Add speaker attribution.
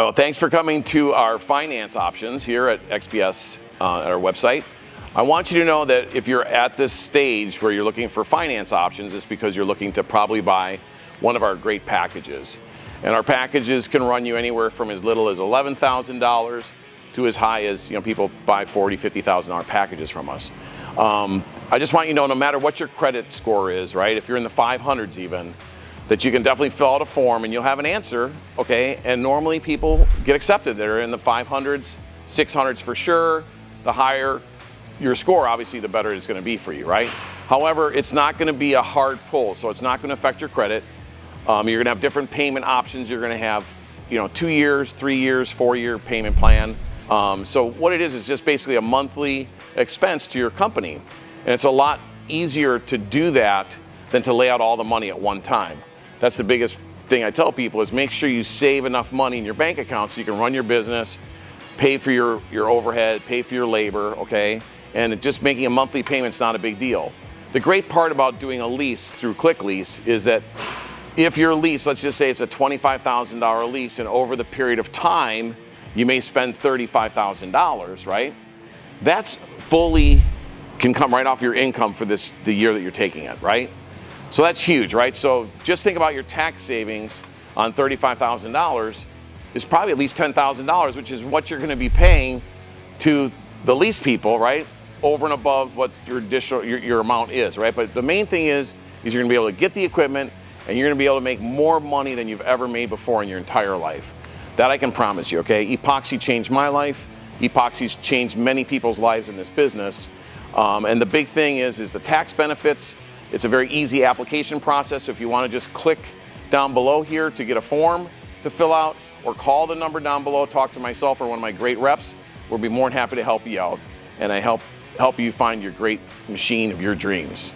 Speaker 1: So thanks for coming to our finance options here at XPS at our website. I want you to know that if you're at this stage where you're looking for finance options, it's because you're looking to probably buy one of our great packages. And our packages can run you anywhere from as little as $11,000 to as high as, people buy $40,000, $50,000 packages from us. I just want you to know, no matter what your credit score is, right? If you're in the 500s even, that you can definitely fill out a form and you'll have an answer, okay? And normally people get accepted. They're in the 500s, 600s for sure. The higher your score, obviously, the better it's gonna be for you, right? However, it's not gonna be a hard pull, so it's not gonna affect your credit. You're gonna have different payment options. You're gonna have, 2 years, 3 years, 4-year payment plan. So what it is just basically a monthly expense to your company. And it's a lot easier to do that than to lay out all the money at one time. That's the biggest thing I tell people is make sure you save enough money in your bank account so you can run your business, pay for your overhead, pay for your labor, okay? And just making a monthly payment's not a big deal. The great part about doing a lease through QuickLease is that if your lease, let's just say it's a $25,000 lease, and over the period of time, you may spend $35,000, right? That's can come right off your income for the year that you're taking it, right? So that's huge, right? So just think about your tax savings on $35,000 is probably at least $10,000, which is what you're gonna be paying to the lease people, right? Over and above what your additional, your amount is, right? But the main thing is you're gonna be able to get the equipment and you're gonna be able to make more money than you've ever made before in your entire life. That I can promise you, okay? Epoxy changed my life. Epoxy's changed many people's lives in this business. And the big thing is the tax benefits. It's a very easy application process. So if you want to just click down below here to get a form to fill out, or call the number down below, talk to myself or one of my great reps, we'll be more than happy to help you out. And I help you find your great machine of your dreams.